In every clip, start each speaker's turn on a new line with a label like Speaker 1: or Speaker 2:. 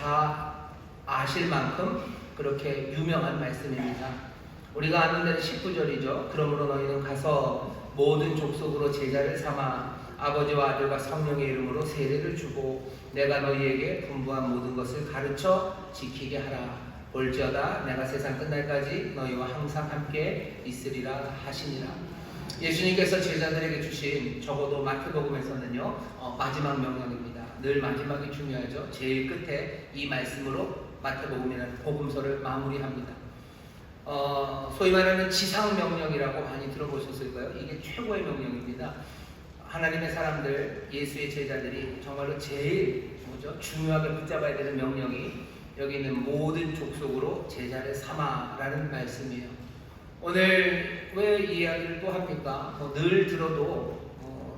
Speaker 1: 다 아실 만큼 그렇게 유명한 말씀입니다. 우리가 아는 데는 19절이죠. 그러므로 너희는 가서 모든 족속으로 제자를 삼아 아버지와 아들과 성령의 이름으로 세례를 주고 내가 너희에게 분부한 모든 것을 가르쳐 지키게 하라. 볼지어다 내가 세상 끝날까지 너희와 항상 함께 있으리라 하시니라. 예수님께서 제자들에게 주신, 적어도 마태복음에서는요 마지막 명령입니다. 늘 마지막이 중요하죠. 제일 끝에 이 말씀으로 마태복음이라는 복음서를 마무리합니다. 소위 말하는 지상명령이라고 많이 들어보셨을 거예요. 이게 최고의 명령입니다. 하나님의 사람들, 예수의 제자들이 정말로 제일 중요하게 붙잡아야 되는 명령이 여기 있는 모든 족속으로 제자를 삼아라는 말씀이에요. 오늘 왜 이 이야기를 또 합니까? 늘 들어도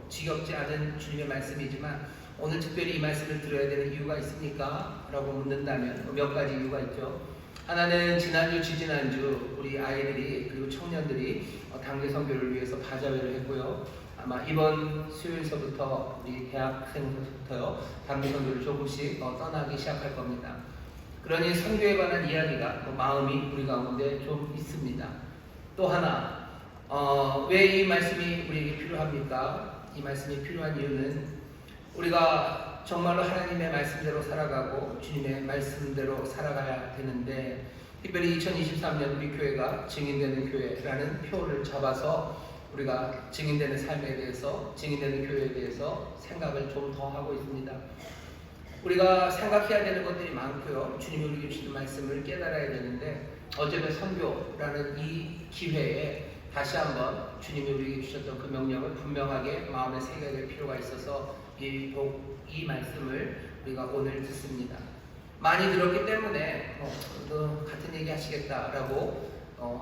Speaker 1: 지겹지 않은 주님의 말씀이지만 오늘 특별히 이 말씀을 들어야 되는 이유가 있습니까? 라고 묻는다면 몇 가지 이유가 있죠. 하나는 지난주, 지지난주 우리 아이들이 그리고 청년들이 단기 선교를 위해서 바자회를 했고요. 아마 이번 수요일서부터 우리 대학생부터요 단기 선교를 조금씩 떠나기 시작할 겁니다. 그러니 선교에 관한 이야기가 마음이 우리 가운데 좀 있습니다. 또 하나 왜 이 말씀이 우리에게 필요합니까? 이 말씀이 필요한 이유는 우리가 정말로 하나님의 말씀대로 살아가고 주님의 말씀대로 살아가야 되는데, 특별히 2023년 우리 교회가 증인되는 교회라는 표를 잡아서 우리가 증인되는 삶에 대해서, 증인되는 교회에 대해서 생각을 좀 더 하고 있습니다. 우리가 생각해야 되는 것들이 많고요. 주님이 우리에게 주신 말씀을 깨달아야 되는데, 어제의 선교라는 이 기회에 다시 한번 주님이 우리에게 주셨던 그 명령을 분명하게 마음에 새겨야 될 필요가 있어서 이 말씀을 우리가 오늘 듣습니다. 많이 들었기 때문에 같은 얘기 하시겠다라고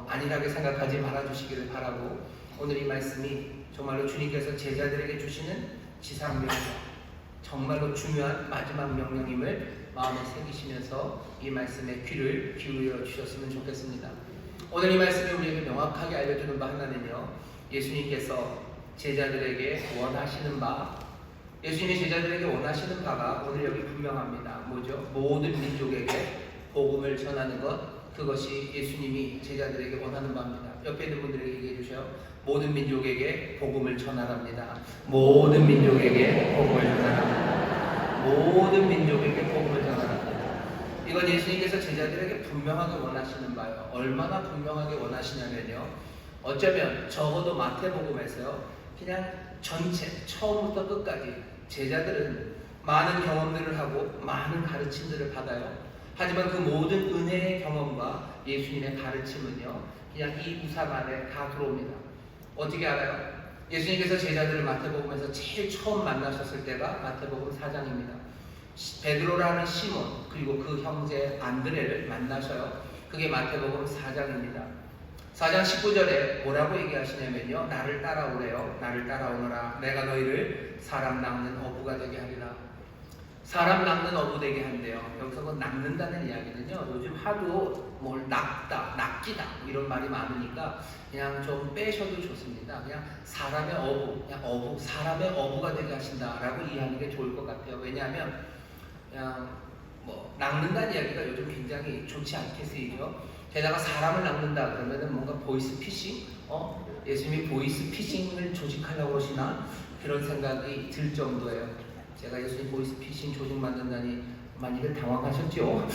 Speaker 1: 안일하게 생각하지 말아주시기를 바라고, 오늘 이 말씀이 정말로 주님께서 제자들에게 주시는 지상명령, 정말로 중요한 마지막 명령임을 마음에 새기시면서 이 말씀에 귀를 기울여 주셨으면 좋겠습니다. 오늘 이 말씀이 우리에게 명확하게 알려주는 바 하나는요, 예수님께서 제자들에게 원하시는 바, 예수님이 제자들에게 원하시는 바가 오늘 여기 분명합니다. 뭐죠? 모든 민족에게 복음을 전하는 것, 그것이 예수님이 제자들에게 원하는 바입니다. 옆에 있는 분들에게 얘기해 주세요. 모든 민족에게 복음을 전하랍니다. 모든 민족에게 복음을 전하랍니다. 모든 민족에게 복음을 전하랍니다. 이건 예수님께서 제자들에게 분명하게 원하시는 바예요. 얼마나 분명하게 원하시냐면요, 어쩌면 적어도 마태복음에서요 그냥 전체 처음부터 끝까지 제자들은 많은 경험들을 하고 많은 가르침들을 받아요. 하지만 그 모든 은혜의 경험과 예수님의 가르침은요 그냥 이 우상 안에 다 들어옵니다. 어떻게 알아요? 예수님께서 제자들을 마태복음에서 제일 처음 만나셨을 때가 마태복음 4장입니다. 베드로라는 시몬 그리고 그 형제 안드레를 만나셔요. 그게 마태복음 4장입니다. 4장 19절에 뭐라고 얘기하시냐면요, 나를 따라오래요. 나를 따라오너라. 내가 너희를 사람 낚는 어부가 되게 하리라. 사람 낚는 어부 되게 한대요. 여기서 그 낚는다는 이야기는요, 요즘 하도 뭘 낚기다 이런 말이 많으니까 그냥 좀 빼셔도 좋습니다. 그냥 사람의 어부, 그냥 어부, 사람의 어부가 되게 하신다라고 이해하는 게 좋을 것 같아요. 왜냐하면 그냥 낚는다는 이야기가 요즘 굉장히 좋지 않게 쓰이죠. 게다가 사람을 낚는다 그러면은 뭔가 보이스 피싱? 예수님이 보이스 피싱을 조직하려고 그러시나? 그런 생각이 들 정도예요. 제가 예수님 보이스 피싱 조직 만든다니 많이들 당황하셨죠?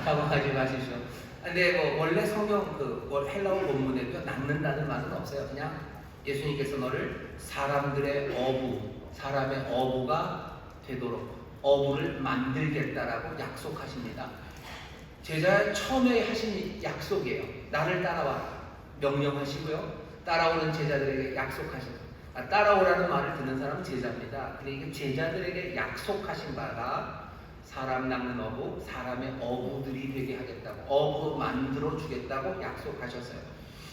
Speaker 1: 당황하지 마시죠. 근데 원래 성경 헬라어 본문에도 낚는다는 말은 없어요. 그냥 예수님께서 너를 사람들의 어부, 사람의 어부가 되도록 어부를 만들겠다라고 약속하십니다. 제자 처음에 하신 약속이에요. 나를 따라와 명령하시고요, 따라오는 제자들에게 약속하십니다. 따라오라는 말을 듣는 사람은 제자입니다. 근데 이게 제자들에게 약속하신 바가 사람 낚는 어부, 사람의 어부들이 되게 하겠다고, 어부 만들어 주겠다고 약속하셨어요.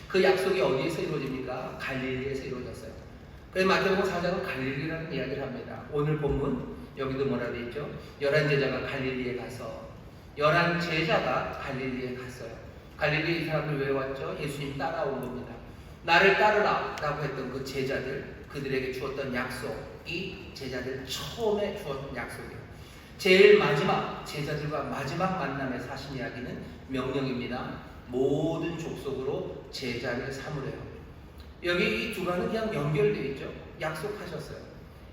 Speaker 1: 그 약속이 어디에서 이루어집니까? 갈릴리에서 이루어졌어요. 그래서 마태복음 4장은 갈릴리라는 이야기를 합니다. 오늘 본문 여기도 뭐라 되어 있죠? 11제자가 갈릴리에 가서, 11제자가 갈릴리에 갔어요. 갈릴리에 이 사람들 왜 왔죠? 예수님 따라온 겁니다. 나를 따르라 라고 했던 그 제자들, 그들에게 주었던 약속이 제자들 처음에 주었던 약속이에요. 제일 마지막 제자들과 마지막 만남에서 하신 이야기는 명령입니다. 모든 족속으로 제자를 삼으래요. 여기 이 두 가지는 그냥 연결되어 있죠. 약속하셨어요.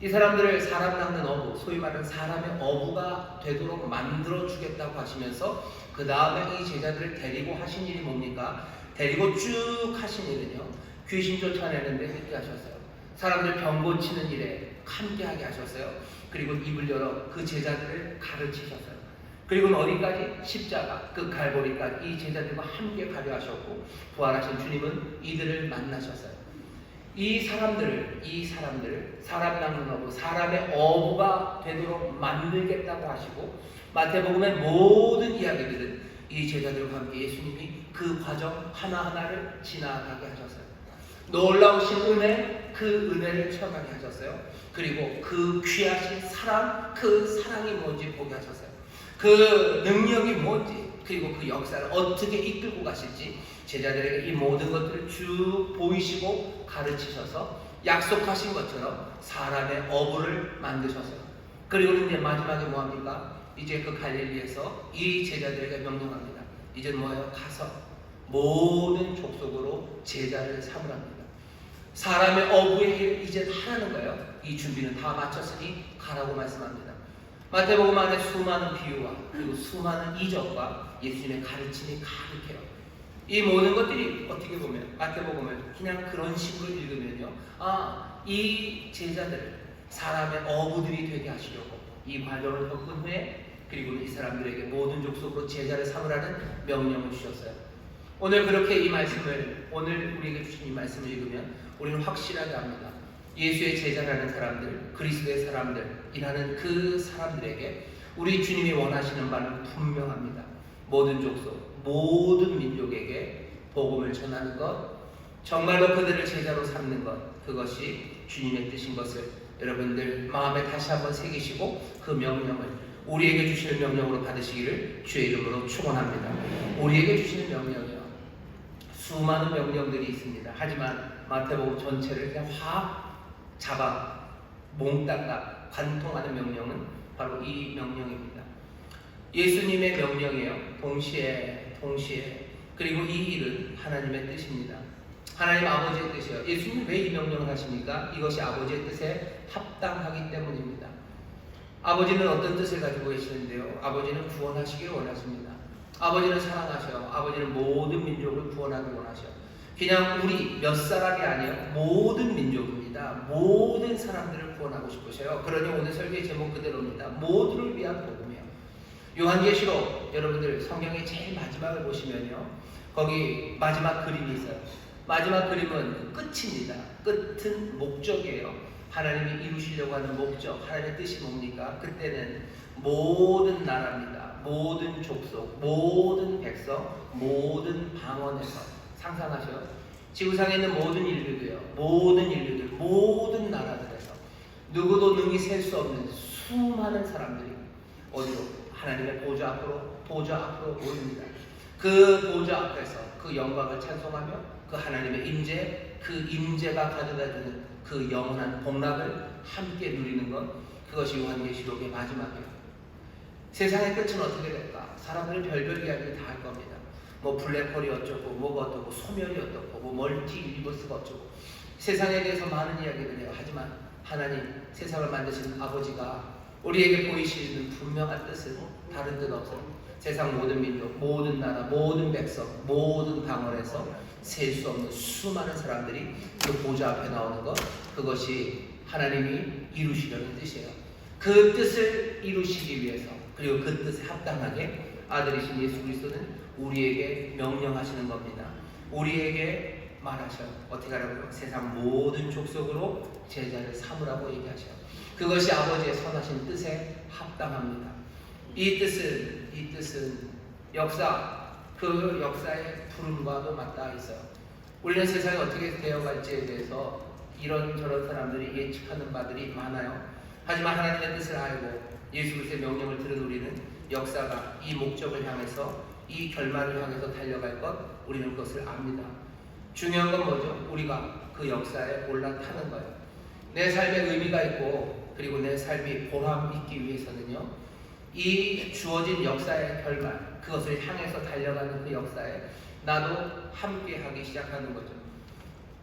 Speaker 1: 이 사람들을 사람 낳는 어부, 소위 말하는 사람의 어부가 되도록 만들어 주겠다고 하시면서 그 다음에 이 제자들을 데리고 하신 일이 뭡니까? 데리고 쭉 하신 일은요, 귀신 쫓아내는데 함께 하셨어요. 사람들 병 고치는 일에 함께하게 하셨어요. 그리고 입을 열어 그 제자들을 가르치셨어요. 그리고 어디까지? 십자가, 그 갈보리까지 이 제자들과 함께 가려 하셨고, 부활하신 주님은 이들을 만나셨어요. 이 사람들을 사람 낳는 어부, 사람의 어부가 되도록 만들겠다고 하시고, 마태복음의 모든 이야기들은 이 제자들과 함께 예수님이 그 과정 하나하나를 지나가게 하셨어요. 놀라우신 은혜, 그 은혜를 체험하게 하셨어요. 그리고 그 귀하신 사랑, 그 사랑이 뭔지 보게 하셨어요. 그 능력이 뭔지, 그리고 그 역사를 어떻게 이끌고 가실지 제자들에게 이 모든 것들을 쭉 보이시고 가르치셔서 약속하신 것처럼 사람의 어부를 만드셨어요. 그리고 이제 마지막에 뭐합니까? 이제 그 갈릴리에서 이 제자들에게 명령합니다. 이제 뭐예요? 가서 모든 족속으로 제자를 삼으랍니다. 사람의 어부의 일 이제 하라는 거예요. 이 준비는 다 마쳤으니 가라고 말씀합니다. 마태복음 안에 수많은 비유와 그리고 수많은 이적과 예수님의 가르침이 가득해요. 이 모든 것들이 어떻게 보면 마태복음을 그냥 그런 식으로 읽으면요, 이 제자들 사람의 어부들이 되게 하시려고 이 과정을 겪은 후에 그리고 이 사람들에게 모든 족속으로 제자를 삼으라는 명령을 주셨어요. 오늘 그렇게 이 말씀을, 오늘 우리에게 주신 이 말씀을 읽으면 우리는 확실하게 압니다. 예수의 제자라는 사람들, 그리스도의 사람들이라는 그 사람들에게 우리 주님이 원하시는 바는 분명합니다. 모든 족속, 모든 민족에게 복음을 전하는 것, 정말로 그들을 제자로 삼는 것, 그것이 주님의 뜻인 것을 여러분들 마음에 다시 한번 새기시고 그 명령을 우리에게 주시는 명령으로 받으시기를 주의 이름으로 축원합니다. 우리에게 주시는 명령이요, 수많은 명령들이 있습니다. 하지만 마태복음 전체를 그냥 확 잡아 몽땅 관통하는 명령은 바로 이 명령입니다. 예수님의 명령이에요. 동시에 그리고 이 일은 하나님의 뜻입니다. 하나님 아버지의 뜻이에요. 예수님 왜 이 명령을 하십니까? 이것이 아버지의 뜻에 합당하기 때문입니다. 아버지는 어떤 뜻을 가지고 계시는데요? 아버지는 구원하시기를 원하십니다. 아버지는 사랑하셔요. 아버지는 모든 민족을 구원하기 원하셔요. 그냥 우리 몇 사람이 아니에요. 모든 민족입니다. 모든 사람들을 구원하고 싶으셔요. 그러니 오늘 설교의 제목 그대로입니다. 모두를 위한 복음이에요. 요한계시록 여러분들 성경의 제일 마지막을 보시면요, 거기 마지막 그림이 있어요. 마지막 그림은 끝입니다. 끝은 목적이에요. 하나님이 이루시려고 하는 목적, 하나님의 뜻이 뭡니까? 그때는 모든 나라입니다. 모든 족속, 모든 백성, 모든 방언에서, 상상하셔요. 지구상에 있는 모든 인류도요, 모든 인류들, 모든 나라들에서 누구도 능히 셀 수 없는 수많은 사람들이 어디로? 하나님의 보좌 앞으로 오릅니다. 그 보좌 앞에서 그 영광을 찬송하며 그 하나님의 임재, 그 임재가 가져다주는 그 영원한 복락을 함께 누리는 것, 그것이 요한계시록의 마지막이에요. 세상의 끝은 어떻게 될까? 사람들은 별별 이야기를 다 할 겁니다. 뭐 블랙홀이 어쩌고, 뭐가 어쩌고, 소멸이 어쩌고, 뭐 멀티 유니버스가 어쩌고, 세상에 대해서 많은 이야기를 해요. 하지만 하나님, 세상을 만드신 아버지가 우리에게 보이시는 분명한 뜻은 다른 뜻 없어요. 세상 모든 민족, 모든 나라, 모든 백성, 모든 방언에서 셀 수 없는 수많은 사람들이 그 보좌 앞에 나오는 것, 그것이 하나님이 이루시려는 뜻이에요. 그 뜻을 이루시기 위해서, 그리고 그 뜻에 합당하게 아들이신 예수 그리스도는 우리에게 명령하시는 겁니다. 우리에게 말하셔요. 어떻게 하라고요? 세상 모든 족속으로 제자를 삼으라고 얘기하셔요. 그것이 아버지의 선하신 뜻에 합당합니다. 이 뜻은 그 역사의 부름과도 맞닿아 있어요. 우리는 세상이 어떻게 되어갈지에 대해서 이런저런 사람들이 예측하는 바들이 많아요. 하지만 하나님의 뜻을 알고 예수 그리스도의 명령을 들은 우리는 역사가 이 목적을 향해서, 이 결말을 향해서 달려갈 것, 우리는 그것을 압니다. 중요한 건 뭐죠? 우리가 그 역사에 올라타는 거예요. 내 삶에 의미가 있고 그리고 내 삶이 보람 있기 위해서는요, 이 주어진 역사의 결말, 그것을 향해서 달려가는 그 역사에 나도 함께 하기 시작하는 거죠.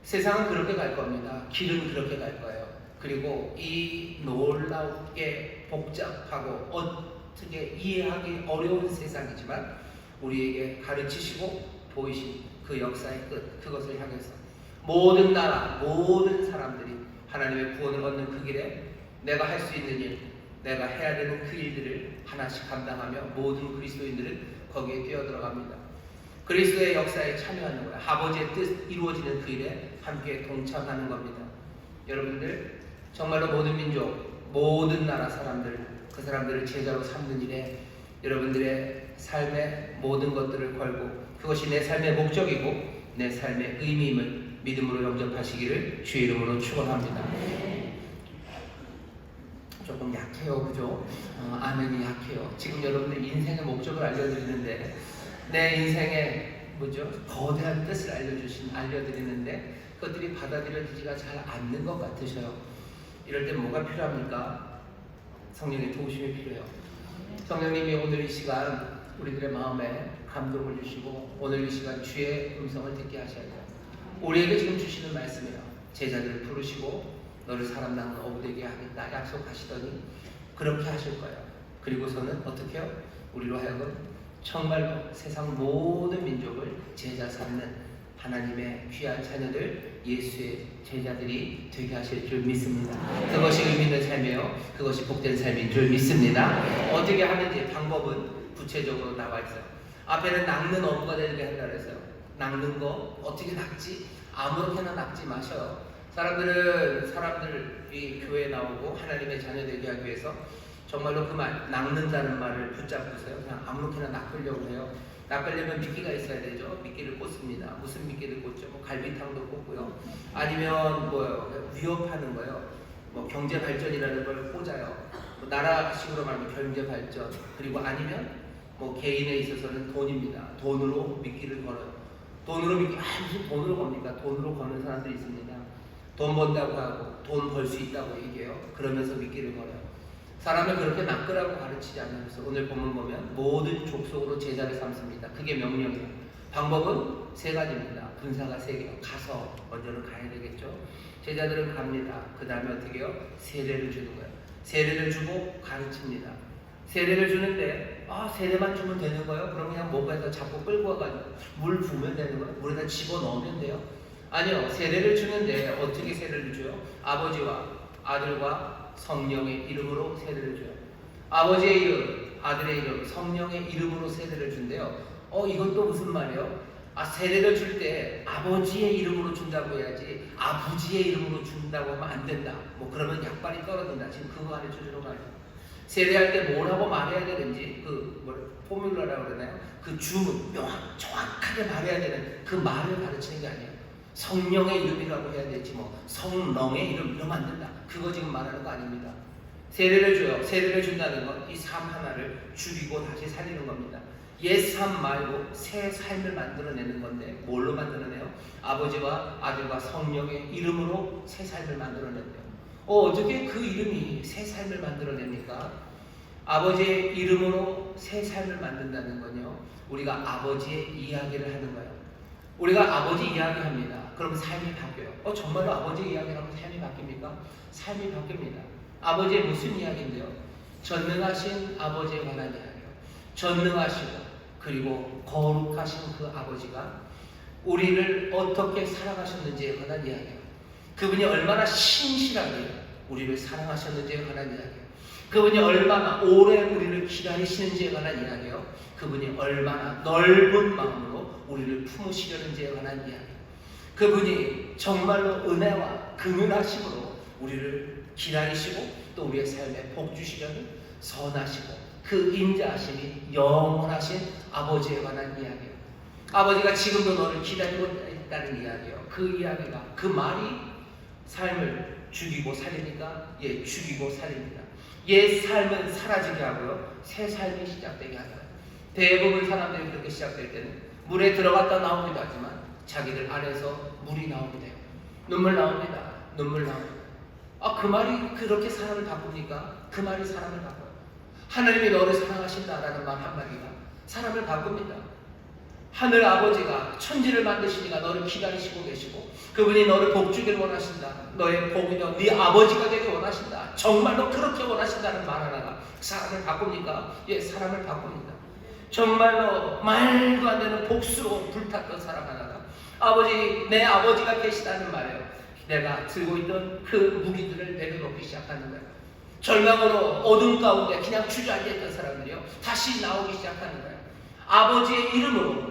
Speaker 1: 세상은 그렇게 갈 겁니다. 길은 그렇게 갈 거예요. 그리고 이 놀랍게 복잡하고 어떻게 이해하기 어려운 세상이지만 우리에게 가르치시고 보이신 그 역사의 끝, 그것을 향해서 모든 나라, 모든 사람들이 하나님의 구원을 얻는 그 길에 내가 할 수 있는 일, 내가 해야 되는 그 일들을 하나씩 감당하며 모든 그리스도인들은 거기에 뛰어들어갑니다. 그리스도의 역사에 참여하는 거예요. 아버지의 뜻 이루어지는 그 일에 함께 동참하는 겁니다. 여러분들 정말로 모든 민족, 모든 나라 사람들, 그 사람들을 제자로 삼는 일에 여러분들의 삶의 모든 것들을 걸고 그것이 내 삶의 목적이고 내 삶의 의미임을 믿음으로 영접하시기를 주의 이름으로 축원합니다. 조금 약해요, 그죠? 아멘이 약해요. 지금 여러분들 인생의 목적을 알려드리는데 내 인생의 거대한 뜻을 알려드리는데 그것들이 받아들여지지가 잘 않는 것 같으셔요. 이럴 때 뭐가 필요합니까? 성령의 도우심이 필요해요. 성령님이 오늘 이 시간 우리들의 마음에 감동을 주시고 오늘 이 시간 주의 음성을 듣게 하셔야 돼요. 우리에게 지금 주시는 말씀이에요. 제자들을 부르시고 너를 사람 낳는 어부되게 하겠다 약속하시더니 그렇게 하실 거예요. 그리고서는 어떻게 해요? 우리로 하여금 정말로 세상 모든 민족을 제자 삼는 하나님의 귀한 자녀들, 예수의 제자들이 되게 하실 줄 믿습니다. 그것이 의미 있는 삶이에요. 그것이 복된 삶인 줄 믿습니다. 어떻게 하는지 방법은 구체적으로 나와 있어요. 앞에는 낚는 어부가 되게 한다 그랬어요. 낚는 거 어떻게 낚지? 아무렇게나 낚지 마셔요. 사람들이 교회에 나오고 하나님의 자녀 되게 하기 위해서 정말로 그 말, 낚는다는 말을 붙잡고서요. 그냥 아무렇게나 낚으려고 해요. 낚으려면 미끼가 있어야 되죠. 미끼를 꽂습니다. 무슨 미끼를 꽂죠? 갈비탕도 꽂고요. 아니면 위협하는 거요. 경제 발전이라는 걸 꽂아요. 나라식으로 말하면 경제 발전. 그리고 아니면 개인에 있어서는 돈입니다. 돈으로 미끼를 걸어요. 무슨 돈으로 겁니까? 돈으로 거는 사람들이 있습니다. 돈 번다고 하고 돈 벌 수 있다고 얘기해요. 그러면서 미끼를 걸어요. 사람을 그렇게 낚으라고 가르치지 않으면서 오늘 본문 보면 모든 족속으로 제자를 삼습니다. 그게 명령이에요. 방법은 세 가지입니다. 분사가 세 개요. 가서 먼저는 가야 되겠죠. 제자들은 갑니다. 그 다음에 어떻게 해요? 세례를 주는 거예요. 세례를 주고 가르칩니다. 세례를 주는데 세례만 주면 되는 거예요? 그럼 그냥 뭔가에다 자꾸 끌고 와가지고 물 부으면 되는 거예요? 물에다 집어넣으면 돼요? 아니요. 세례를 주는데 어떻게 세례를 줘요? 아버지와 아들과 성령의 이름으로 세례를 줘요. 아버지의 이름, 아들의 이름, 성령의 이름으로 세례를 준대요. 이건 또 무슨 말이에요? 세례를 줄 때 아버지의 이름으로 준다고 해야지 아버지의 이름으로 준다고 하면 안 된다. 그러면 약발이 떨어진다. 지금 그거 가르쳐 주는 거 아니에요? 세례할 때 뭐라고 말해야 되는지 포뮬러라고 그러나요? 그 주문, 정확하게 말해야 되는 그 말을 가르치는 게 아니에요. 성령의 이름이라고 해야 되지 성령의 이름 이러면 안 된다. 그거 지금 말하는 거 아닙니다. 세례를 줘요. 세례를 준다는 건 이 삶 하나를 죽이고 다시 살리는 겁니다. 옛 삶 말고 새 삶을 만들어내는 건데 뭘로 만들어내요? 아버지와 아들과 성령의 이름으로 새 삶을 만들어낸대요. 어떻게 그 이름이 새 삶을 만들어냅니까? 아버지의 이름으로 새 삶을 만든다는 건요, 우리가 아버지의 이야기를 하는 거예요. 우리가 아버지 이야기합니다. 그럼 삶이 바뀌어요. 정말로 아버지 이야기하면 삶이 바뀝니까? 삶이 바뀝니다. 아버지의 무슨 이야기인데요? 전능하신 아버지에 관한 이야기예요. 전능하시고 그리고 거룩하신 그 아버지가 우리를 어떻게 사랑하셨는지에 관한 이야기예요. 그분이 얼마나 신실하게 우리를 사랑하셨는지에 관한 이야기예요. 그분이 얼마나 오래 우리를 기다리시는지에 관한 이야기예요. 그분이 얼마나 넓은 마음으로 우리를 품으시려는지에 관한 이야기. 그분이 정말로 은혜와 긍은하심으로 우리를 기다리시고 또 우리의 삶에 복 주시려는 선하시고 그 인자하심이 영원하신 아버지에 관한 이야기예요. 아버지가 지금도 너를 기다리고 있다는 이야기예요. 그 이야기가, 그 말이 삶을 죽이고 살리니까 죽이고 살립니다. 옛 삶은 사라지게 하고요, 새 삶이 시작되게 하죠. 대부분 사람들이 그렇게 시작될 때는 물에 들어갔다 나오기도 하지만 자기들 안에서 물이 나오게 돼요. 눈물 나옵니다. 눈물 나옵니다. 그 말이 그렇게 사람을 바꿉니까? 그 말이 사람을 바꿔요. 하나님이 너를 사랑하신다라는 말 한마디가 사람을 바꿉니다. 하늘 아버지가 천지를 만드시니까 너를 기다리시고 계시고 그분이 너를 복주길 원하신다. 너의 복이며 네 아버지가 되길 원하신다. 정말로 그렇게 원하신다는 말 하나가 사람을 바꿉니까? 예, 사람을 바꿉니다. 정말로 말도 안 되는 복수로 불탔던 사람 하나가 내 아버지가 계시다는 말이에요. 내가 들고 있던 그 무기들을 내려놓기 시작하는 거예요. 절망으로 어둠 가운데 그냥 주저앉아있던 사람들이요 다시 나오기 시작하는 거예요. 아버지의 이름으로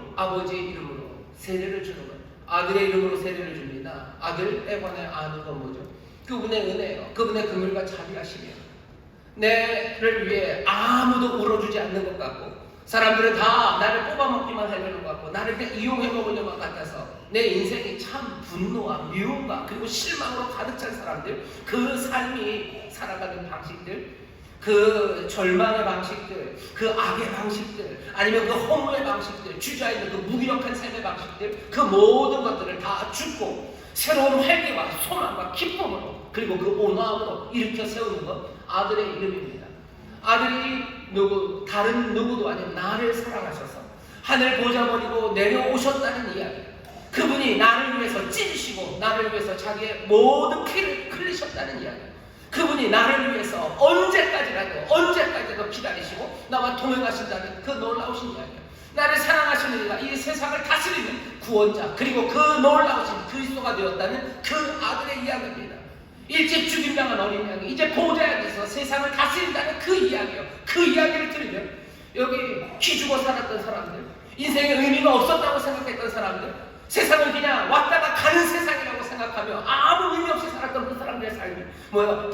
Speaker 1: 세례를 주는 거예요. 아들의 이름으로 세례를 줍니다. 아들에 관해 아는 건 뭐죠? 그분의 은혜요. 그분의 긍휼과 자비하심이요. 내를 위해 아무도 울어주지 않는 것 같고 사람들은 다 나를 뽑아먹기만 하려는 것 같고 나를 그냥 이용해 먹으려는 것 같아서 내 인생이 참 분노와 미움과 그리고 실망으로 가득 찬 사람들, 그 삶이 살아가는 방식들, 그 절망의 방식들, 그 악의 방식들, 아니면 그 허무의 방식들, 주저있는 그 무기력한 삶의 방식들, 그 모든 것들을 다 죽고 새로운 활기와 소망과 기쁨으로 그리고 그 온화함으로 일으켜 세우는 것, 아들의 이름입니다. 아들이 다른 누구도 아닌 나를 사랑하셔서 하늘 보좌 버리고 내려오셨다는 이야기. 그분이 나를 위해서 찢으시고 나를 위해서 자기의 모든 피를 흘리셨다는 이야기. 그분이 나를 위해서 언제까지도 기다리시고 나와 동행하신다는 그 놀라우신 이야기. 나를 사랑하시는 이가 이 세상을 다스리는 구원자 그리고 그 놀라우신 그리스도가 되었다는 그 아들의 이야기입니다. 일찍 죽임당한 어린 양이 이제 보좌에서 세상을 다스린다는 그 이야기요. 그 이야기를 들으면 여기 기죽어 살았던 사람들, 인생에 의미가 없었다고 생각했던 사람들, 세상은 그냥 왔다가 가는 세상이라고 생각하며 아무 의미 없이 살았던 그 사람들의 삶이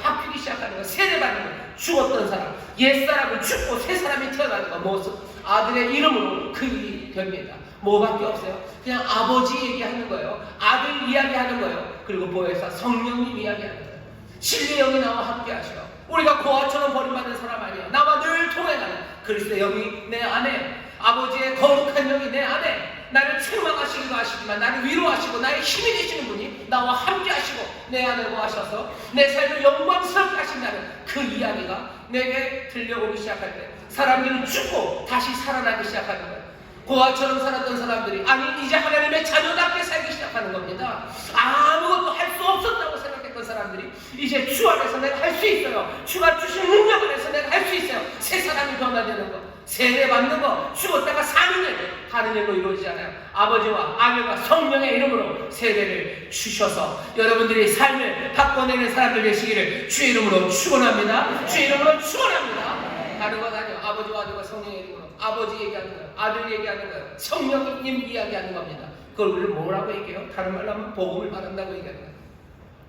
Speaker 1: 바뀌기 시작하는 거, 세례받는 거, 죽었던 사람, 옛사람을 죽고 새 사람이 태어나는 거, 모습, 아들의 이름으로 그 일이 됩니다. 뭐밖에 없어요. 그냥 아버지 얘기하는 거예요. 아들 이야기하는 거예요. 그리고 보혜사 성령님 이야기하는 거예요. 진리의 영이 나와 함께 하셔. 우리가 고아처럼 버림받는 사람 아니야. 나와 늘 통행하는 그리스도의 영이 내 안에, 아버지의 거룩한 영이 내 안에 나를 책망하시기도 하시지만 나를 위로하시고 나의 힘이 되시는 분이 나와 함께 하시고 내 안에 거하셔서 내 삶을 영광스럽게 하신다는 그 이야기가 내게 들려오기 시작할 때 사람들은 죽고 다시 살아나기 시작하는 거예요. 고아처럼 살았던 사람들이 아니 이제 하나님의 자녀답게 살기 시작하는 겁니다. 아무것도 할 수 없었다고 생각했던 사람들이 이제 주 안에서 내가 할 수 있어요. 주가 주신 능력 안에서 내가 할 수 있어요. 새 사람이 변화되는 거, 세례 받는 거, 죽었다가 사는 일, 다른 일로 이루어지지 않아요. 아버지와 아들과 성령의 이름으로 세례를 주셔서 여러분들이 삶을 바꿔내는 사람들 되시기를 주의 이름으로 축원합니다. 주의 이름으로 축원합니다. 다른 건 아니에요. 아버지와 아들과 성령의 이름으로 아버지 얘기하는 거예요. 아들 얘기하는 거예요. 성령님 이야기하는 겁니다. 그걸 우리를 뭐라고 얘기해요? 다른 말로 하면 복음을 말한다고 얘기하는 거예요.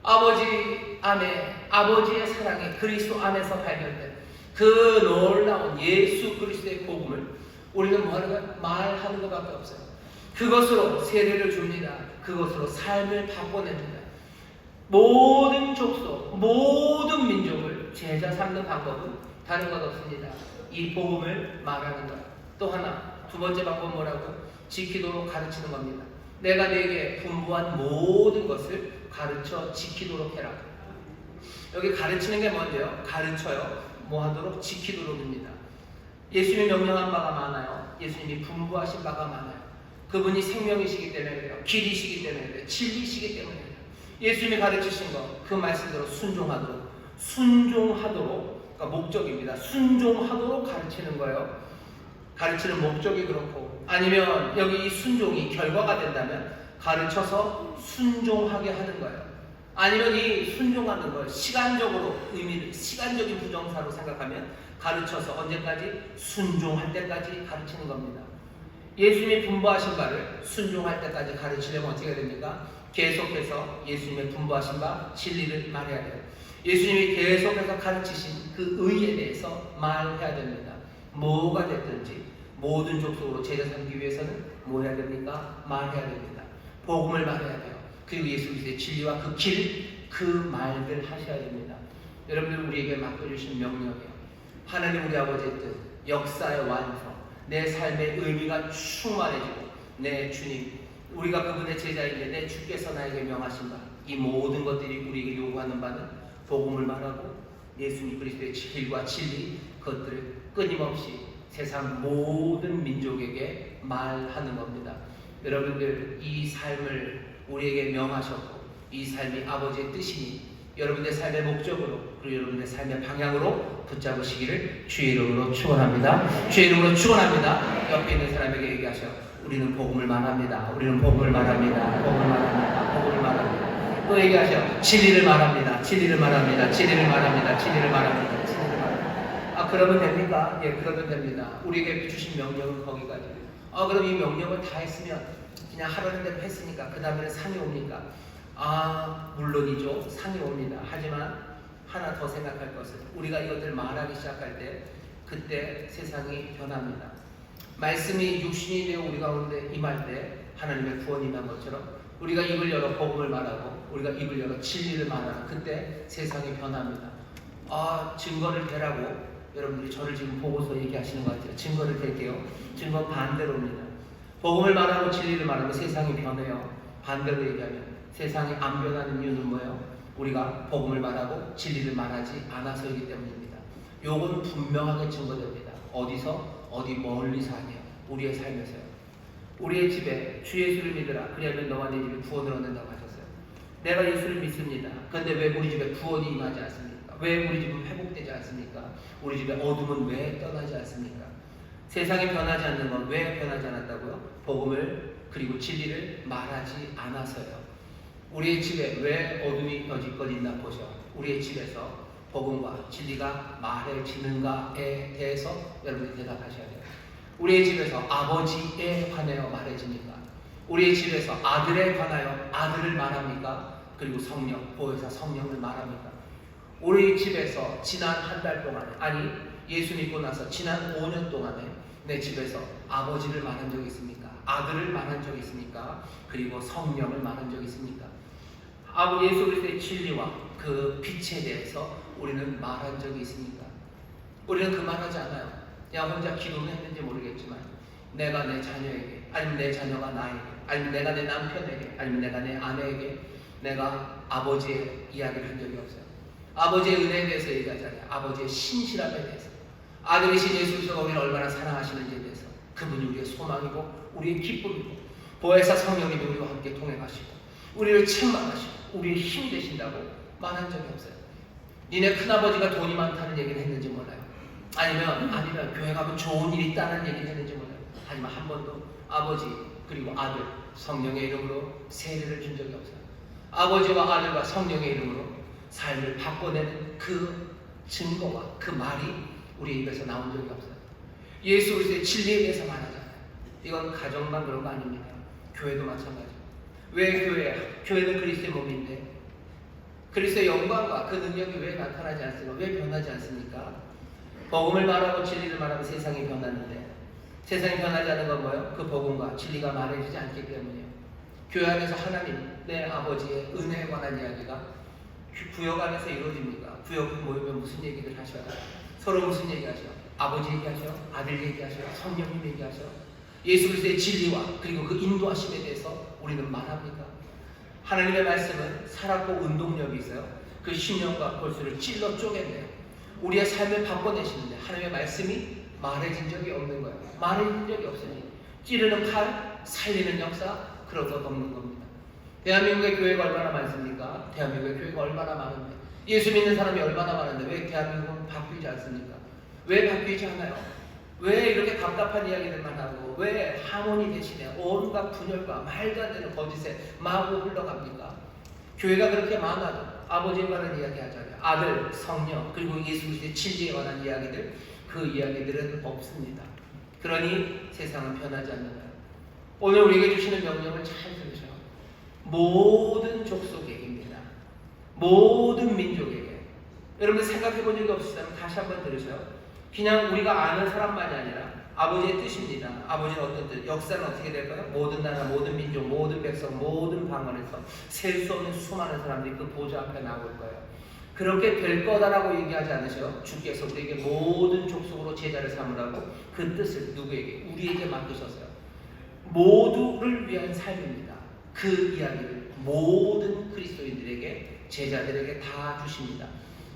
Speaker 1: 아버지 안에 아버지의 사랑이 그리스도 안에서 발견된 그 놀라운 예수 그리스도의 복음을 우리는 뭐 하는 거예요? 말하는 것밖에 없어요. 그것으로 세례를 줍니다. 그것으로 삶을 바꿔냅니다. 모든 족속, 모든 민족을 제자 삼는 방법은 다른 것 없습니다. 이 복음을 말하는 것. 또 하나, 두 번째 방법은 뭐라고요? 지키도록 가르치는 겁니다. 내가 네게 분부한 모든 것을 가르쳐 지키도록 해라. 여기 가르치는 게 뭔데요? 가르쳐요. 뭐 하도록? 지키도록입니다. 예수님이 명령한 바가 많아요. 예수님이 분부하신 바가 많아요. 그분이 생명이시기 때문에 그래요. 길이시기 때문에 그래요. 진리시기 때문에 그래요. 예수님이 가르치신 거, 그 말씀대로 순종하도록, 그러니까 목적입니다. 순종하도록 가르치는 거예요. 가르치는 목적이 그렇고, 아니면 여기 이 순종이 결과가 된다면 가르쳐서 순종하게 하는 거예요. 아니면 이 순종하는 걸 시간적인 부정사로 생각하면 가르쳐서 언제까지? 순종할 때까지 가르치는 겁니다. 예수님이 분부하신 바를 순종할 때까지 가르치려면 어떻게 됩니까? 계속해서 예수님의 분부하신 바 진리를 말해야 돼요. 예수님이 계속해서 가르치신 그 의에 대해서 말해야 됩니다. 뭐가 됐든지 모든 족속으로 제자 삼기 위해서는 뭐 해야 됩니까? 말해야 됩니다. 복음을 말해야 돼요. 그리고 예수 그리스도의 진리와 그 길, 그 말들 하셔야 됩니다. 여러분들 우리에게 맡겨주신 명령이에요. 하나님 우리 아버지의 뜻, 역사의 완성, 내 삶의 의미가 충만해지고 내 주님, 우리가 그분의 제자인데 내 주께서 나에게 명하신 바, 이 모든 것들이 우리에게 요구하는 바는 복음을 말하고 예수님 그리스도의 길과 진리, 그것들을 끊임없이 세상 모든 민족에게 말하는 겁니다. 여러분들 이 삶을 우리에게 명하셨고 이 삶이 아버지의 뜻이니 여러분의 삶의 목적으로 그리고 여러분의 삶의 방향으로 붙잡으시기를 주의 이름으로 축원합니다. 주의 이름으로 축원합니다. 옆에 있는 사람에게 얘기하셔. 우리는 복음을 말합니다. 우리는 복음을 말합니다. 복음을 말합니다. 복음을 말합니다. 또 얘기하셔. 진리를 말합니다. 진리를 말합니다. 진리를 말합니다. 진리를 말합니다. 진리를 말합니다. 아, 그러면 됩니까? 예, 그러면 됩니다. 우리에게 주신 명령은 거기까지. 그럼 이 명령을 다 했으면 그냥 하라는 대로 했으니까 그 다음에는 상이 옵니까? 물론이죠. 상이 옵니다. 하지만 하나 더 생각할 것은 우리가 이것들 말하기 시작할 때 그때 세상이 변합니다. 말씀이 육신이 되어 우리 가운데 임할 때 하나님의 구원이 임한 것처럼 우리가 입을 열어 복음을 말하고 우리가 입을 열어 진리를 말하는 그때 세상이 변합니다. 증거를 대라고 여러분들이 저를 지금 보고서 얘기하시는 것 같아요. 증거를 댈게요. 증거 반대로입니다. 복음을 말하고 진리를 말하면 세상이 변해요. 반대로 얘기하면 세상이 안 변하는 이유는 뭐예요? 우리가 복음을 말하고 진리를 말하지 않아서이기 때문입니다. 요건 분명하게 증거됩니다. 어디서? 어디 멀리서 아니에요. 우리의 삶에서요. 우리의 집에 주 예수를 믿으라. 그리하면 너와 내 집에 구원을 얻는다고 하셨어요. 내가 예수를 믿습니다. 그런데 왜 우리 집에 구원이 임하지 않습니까? 왜 우리 집은 회복되지 않습니까? 우리 집에 어둠은 왜 떠나지 않습니까? 세상이 변하지 않는 건 왜 변하지 않았다고요? 복음을 그리고 진리를 말하지 않아서요. 우리의 집에 왜 어둠이 여지껏 있나 보셔. 우리의 집에서 복음과 진리가 말해지는가에 대해서 여러분이 대답하셔야 돼요. 우리의 집에서 아버지에 관하여 말해집니까? 우리의 집에서 아들에 관하여 아들을 말합니까? 그리고 성령, 보혜사 성령을 말합니까? 우리 집에서 지난 한 달 동안에, 아니 예수 믿고 나서 지난 5년 동안에 내 집에서 아버지를 말한 적이 있습니까? 아들을 말한 적이 있습니까? 그리고 성령을 말한 적이 있습니까? 예수 그리스도의 진리와 그 빛에 대해서 우리는 말한 적이 있습니까? 우리는 그 말하지 않아요. 그냥 혼자 기도는 했는지 모르겠지만 내가 내 자녀에게, 아니면 내 자녀가 나에게, 아니면 내가 내 남편에게, 아니면 내가 내 아내에게 내가 아버지의 이야기를 한 적이 없어요. 아버지의 은혜에 대해서 얘기하잖아요. 아버지의 신실함에 대해서, 아들이신 예수 그리스도가 우리를 얼마나 사랑하시는지에 대해서, 그분이 우리의 소망이고 우리의 기쁨이고 보혜사 성령님이 우리와 함께 동행하시고 우리를 책망하시고 우리의 힘이 되신다고 말한 적이 없어요. 니네 큰아버지가 돈이 많다는 얘기를 했는지 몰라요. 아니면 교회 가면 좋은 일이 있다는 얘기를 했는지 몰라요. 하지만 한 번도 아버지 그리고 아들 성령의 이름으로 세례를 준 적이 없어요. 아버지와 아들과 성령의 이름으로 삶을 바꿔내는 그 증거와 그 말이 우리 입에서 나온 적이 없어요. 예수 그리스도의 진리에 대해서 말하잖아요. 이건 가정만 그런 거 아닙니다. 교회도 마찬가지예요. 왜 교회야? 교회는 그리스도의 몸인데 그리스도의 영광과 그 능력이 왜 나타나지 않습니까? 왜 변하지 않습니까? 복음을 말하고 진리를 말하면 세상이 변하는데 세상이 변하지 않는 건 뭐예요? 그 복음과 진리가 말해지지 않기 때문이에요. 교회 안에서 하나님, 내 아버지의 은혜에 관한 이야기가 구역 안에서 이루어집니까? 구역 모이면 무슨 얘기를 하셔요? 서로 무슨 얘기하셔요? 아버지 얘기하셔요? 아들 얘기하셔요? 성령님 얘기하셔요? 예수 그리스도의 진리와 그리고 그 인도하심에 대해서 우리는 말합니까? 하나님의 말씀은 살았고 운동력이 있어요. 그 심령과 골수를 찔러 쪼개내요. 우리의 삶을 바꿔내시는데 하나님의 말씀이 말해진 적이 없는 거예요. 말해진 적이 없으니 찌르는 칼, 살리는 역사 그런 것 없는 겁니다. 대한민국의 교회가 얼마나 많습니까? 대한민국의 교회가 얼마나 많은데 예수 믿는 사람이 얼마나 많은데 왜 대한민국은 바뀌지 않습니까? 왜 바뀌지 않아요? 왜 이렇게 답답한 이야기들만 하고 왜 하모니 대신에 온갖 분열과 말도 안 되는 거짓에 마구 흘러갑니까? 교회가 그렇게 많아도 아버지에 관한 이야기 하잖아요. 아들, 성령, 그리고 예수 그리스도의 진리에 관한 이야기들, 그 이야기들은 없습니다. 그러니 세상은 변하지 않는 거예요. 오늘 우리에게 주시는 명령을 잘 들으셔요. 모든 족속에게입니다. 모든 민족에게. 여러분 생각해 본 적이 없으시다면 다시 한번 들으셔요. 그냥 우리가 아는 사람만이 아니라 아버지의 뜻입니다. 아버지는 어떤 뜻? 역사는 어떻게 될까요? 모든 나라, 모든 민족, 모든 백성, 모든 방언에서 셀 수 없는 수많은 사람들이 그 보좌 앞에 나올 거예요. 그렇게 될 거다라고 얘기하지 않으셔요. 주께서 우리에게 모든 족속으로 제자를 삼으라고 그 뜻을 누구에게? 우리에게 맡기셨어요. 모두를 위한 삶입니다. 그 이야기를 모든 그리스도인들에게, 제자들에게 다 주십니다.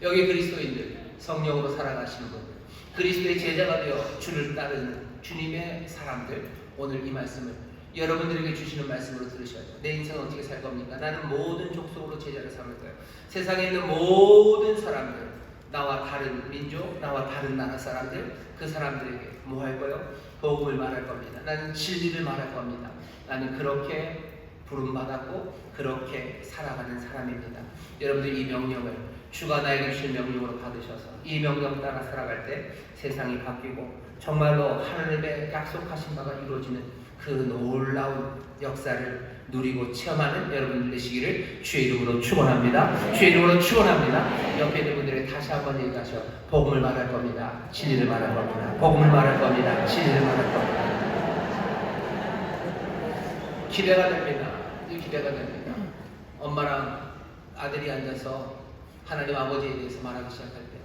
Speaker 1: 여기 그리스도인들, 성령으로 살아가시는 분들, 그리스도의 제자가 되어 주를 따르는 주님의 사람들, 오늘 이 말씀을 여러분들에게 주시는 말씀으로 들으셔야 돼요. 내 인생은 어떻게 살 겁니까? 나는 모든 족속으로 제자를 삼을 거예요. 세상에 있는 모든 사람들, 나와 다른 민족, 나와 다른 나라 사람들, 그 사람들에게 뭐 할 거예요? 복음을 말할 겁니다. 나는 진리를 말할 겁니다. 나는 그렇게 부름받았고 그렇게 살아가는 사람입니다. 여러분들 이 명령을 주가 나에게 주신 명령으로 받으셔서 이 명령 따라 살아갈 때 세상이 바뀌고 정말로 하나님의 약속하신 바가 이루어지는 그 놀라운 역사를 누리고 체험하는 여러분들 되시기를 주의 이름으로 축원합니다. 주의 이름으로 축원합니다. 옆에 있는 분들에게 다시 한번 얘기하셔. 복음을 말할 겁니다. 진리를 말할 겁니다. 복음을 말할 겁니다. 진리를 말할 겁니다. 기대가 됩니다. 기대가 됩니다. 엄마랑 아들이 앉아서 하나님 아버지에 대해서 말하기 시작할 때,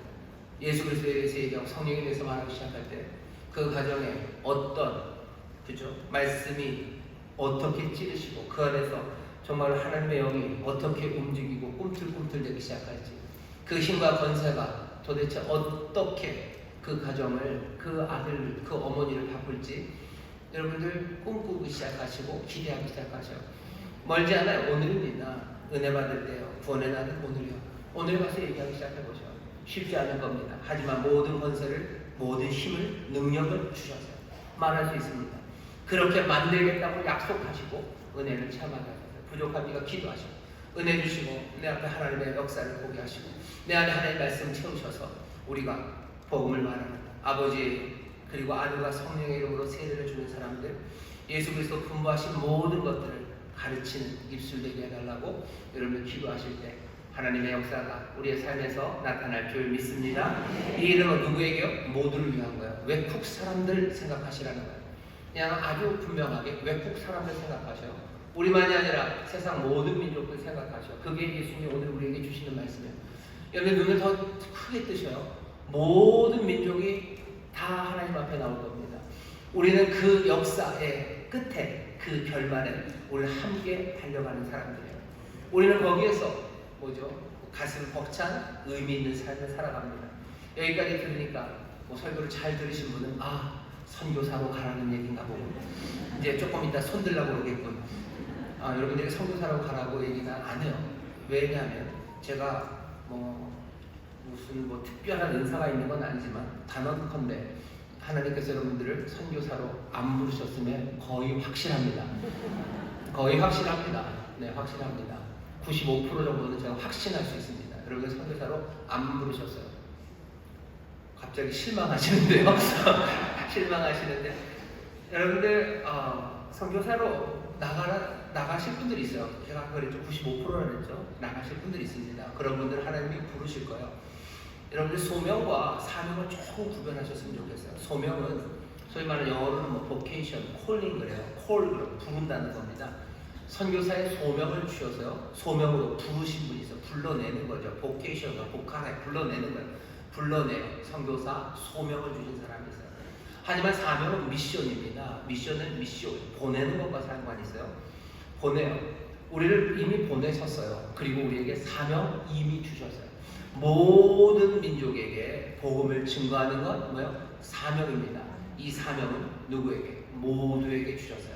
Speaker 1: 예수 그리스도에 대해서 얘기하고 성령에 대해서 말하기 시작할 때, 그 가정에 어떤 말씀이 어떻게 찌르시고 그 안에서 정말 하나님의 영이 어떻게 움직이고 꿈틀꿈틀대기 시작할지, 그 힘과 권세가 도대체 어떻게 그 가정을, 그 아들, 그 어머니를 바꿀지 여러분들 꿈꾸기 시작하시고 기대하기 시작하셔. 멀지 않아요. 오늘입니다. 은혜 받을 때요. 구원의 날은 오늘이요. 오늘 가서 얘기하기 시작해보셔. 쉽지 않은 겁니다. 하지만 모든 권세를, 모든 힘을, 능력을 주셔서 말할 수 있습니다. 그렇게 만들겠다고 약속하시고 은혜를 체험하게 하셔서 부족합니까? 기도하시고 은혜 주시고 내 앞에 하나님의 역사를 보게 하시고 내 안에 하나님의 말씀 채우셔서 우리가 복음을 말하는 아버지 그리고 아들과 성령의 이름으로 세례를 주는 사람들, 예수 그리스도 분부하신 모든 것들을 가르치는 입술 되게 해달라고 여러분들 기도하실 때 하나님의 역사가 우리의 삶에서 나타날 줄 믿습니다. 이 일은 누구에게요? 모두를 위한 거예요. 외국 사람들 생각하시라는 거예요. 그냥 아주 분명하게 외국 사람들 생각하셔요. 우리만이 아니라 세상 모든 민족들 생각하셔요. 그게 예수님이 오늘 우리에게 주시는 말씀이에요. 여러분 눈을 더 크게 뜨셔요. 모든 민족이 다 하나님 앞에 나올 겁니다. 우리는 그 역사의 끝에 그 결말에 우리는 함께 달려가는 사람들이에요. 우리는 거기에서 가슴 벅찬 의미 있는 삶을 살아갑니다. 여기까지 들으니까 설교를 잘 들으신 분은 선교사로 가라는 얘기인가 보고 이제 조금 이따 손 들라고 그러겠군. 여러분들이 선교사로 가라고 얘기는 안 해요. 왜냐하면 제가 무슨 특별한 은사가 있는 건 아니지만 단언컨대 하나님께서 여러분들을 선교사로 안 부르셨으면 거의 확실합니다. 거의 확실합니다. 네, 확실합니다. 95% 정도는 제가 확신할 수 있습니다. 여러분들 선교사로 안 부르셨어요. 갑자기 실망하시는데요. 실망하시는데 여러분들 선교사로 나가실 분들이 있어요. 제가 아까 그랬죠. 95%라 그랬죠. 나가실 분들이 있습니다. 그런 분들 하나님이 부르실 거예요. 여러분들 소명과 사명을 조금 구별하셨으면 좋겠어요. 소명은 소위 말하는 영어로는 vocation, calling 그래요. call 부른다는 겁니다. 선교사의 소명을 주셔서요. 소명으로 부르신 분이 있어요. 불러내는 거죠. vocation과 복하에 불러내는 거예요. 불러내요. 선교사 소명을 주신 사람이 있어요. 하지만 사명은 미션입니다. 미션은 미션, 보내는 것과 상관이 있어요. 보내요. 우리를 이미 보내셨어요. 그리고 우리에게 사명 이미 주셨어요. 모든 민족에게 복음을 증거하는 건 뭐예요? 사명입니다. 이 사명은 누구에게? 모두에게 주셨어요.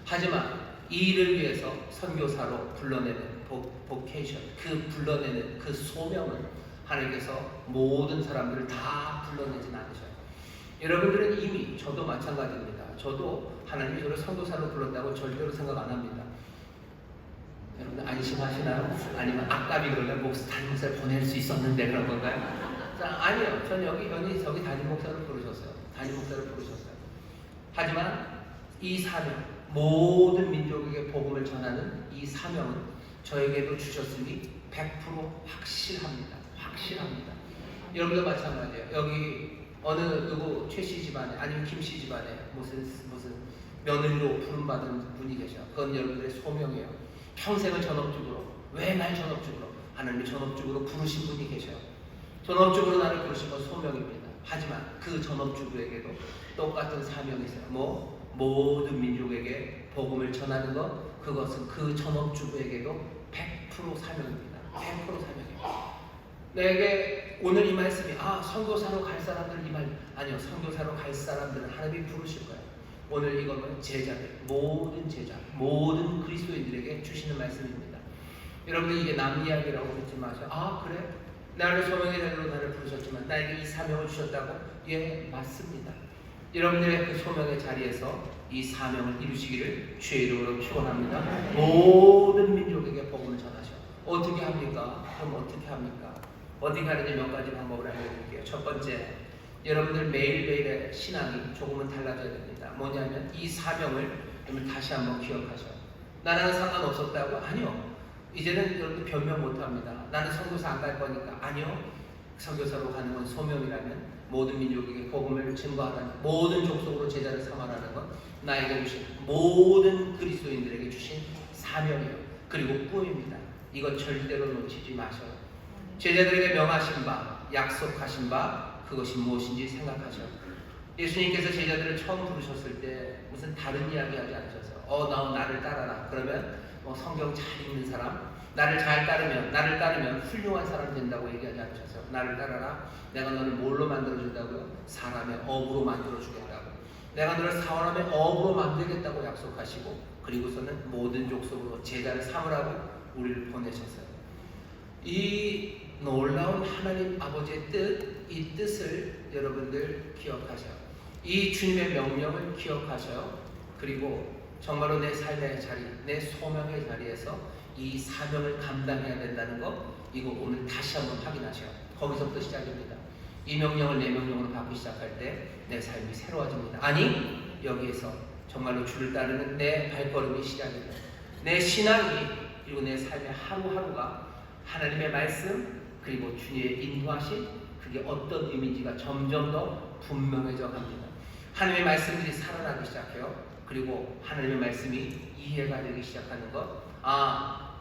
Speaker 1: 하지만 이 일을 위해서 선교사로 불러내는 vocation, 그 불러내는 그 소명은 하나님께서 모든 사람들을 다 불러내진 않으셔요. 여러분들은 이미, 저도 마찬가지입니다. 저도 하나님이 저를 선교사로 불렀다고 절대로 생각 안 합니다. 여러분 안심하시나요? 아니면 악감이 그러면 담임 목사를 보낼 수 있었는데 그런 건가요? 아니요. 전 저기 담임 목사를 부르셨어요. 담임 목사를 부르셨어요. 하지만 이 사명, 모든 민족에게 복음을 전하는 이 사명은 저에게도 주셨으니 100% 확실합니다. 확실합니다. 여러분도 마찬가지예요. 여기 어느 누구 최 씨 집안에 아니면 김 씨 집안에 무슨 며느리로 부름받은 분이 계셔. 그건 여러분들의 소명이에요. 평생을 전업주부로, 왜 날 전업주부로? 하나님이 전업주부로 부르신 분이 계셔요. 전업주부로 나를 부르신 건 소명입니다. 하지만 그 전업주부에게도 똑같은 사명이 있어요. 모든 민족에게 복음을 전하는 것, 그것은 그 전업주부에게도 100% 사명입니다. 100% 사명입니다. 내게 오늘 이 말씀이 선교사로 갈 사람들은 이 말 아니요, 선교사로 갈 사람들은 하나님이 부르실 거예요. 오늘 이거는 제자들, 모든 제자, 모든 그리스도인들에게 주시는 말씀입니다. 여러분들 이게 남 이야기라고 그러지 마세요. 그래? 나를 소명의 자리로 나를 부르셨지만 나에게 이 사명을 주셨다고? 예, 맞습니다. 여러분들의 그 소명의 자리에서 이 사명을 이루시기를 주의 이름으로 축원합니다. 모든 민족에게 복음을 전하셔. 어떻게 합니까? 그럼 어떻게 합니까? 어떻게 하는지 몇 가지 방법을 알려드릴게요. 첫 번째, 여러분들 매일매일의 신앙이 조금은 달라져야 됩니다. 뭐냐면 이 사명을 다시 한번 기억하셔. 나랑 상관없었다고? 아니요. 이제는 여러분들 변명 못합니다. 나는 선교사 안 갈 거니까. 아니요. 선교사로 가는 건 소명이라면 모든 민족에게 복음을 증거하라는, 모든 족속으로 제자를 삼아라는 건 나에게 주신, 모든 그리스도인들에게 주신 사명이에요. 그리고 꿈입니다. 이건 절대로 놓치지 마셔요. 제자들에게 명하신 바, 약속하신 바, 그것이 무엇인지 생각하셔. 예수님께서 제자들을 처음 부르셨을 때 무슨 다른 이야기 하지 않으셨어요. 나를 따라라. 그러면 성경 잘 읽는 사람, 나를 따르면 훌륭한 사람 된다고 얘기하지 않으셨어요. 나를 따라라. 내가 너를 뭘로 만들어준다고요? 사람의 업으로 만들어주겠다고. 내가 너를 사람의 업으로 만들겠다고 약속하시고, 그리고서는 모든 족속으로 제자를 삼으라고 우리를 보내셨어요. 이 놀라운 하나님 아버지의 뜻, 이 뜻을 여러분들 기억하셔요. 이 주님의 명령을 기억하셔요. 그리고 정말로 내 삶의 자리, 내 소명의 자리에서 이 사명을 감당해야 된다는 거, 이거 오늘 다시 한번 확인하셔요. 거기서부터 시작입니다. 이 명령을 내 명령으로 받기 시작할 때 내 삶이 새로워집니다. 아니, 여기에서 정말로 주를 따르는 내 발걸음이 시작입니다. 내 신앙이, 그리고 내 삶의 하루하루가 하나님의 말씀, 그리고 주님의 인도하심, 그게 어떤 의미인지가 점점 더 분명해져 갑니다. 하나님의 말씀들이 살아나기 시작해요. 그리고 하나님의 말씀이 이해가 되기 시작하는 것.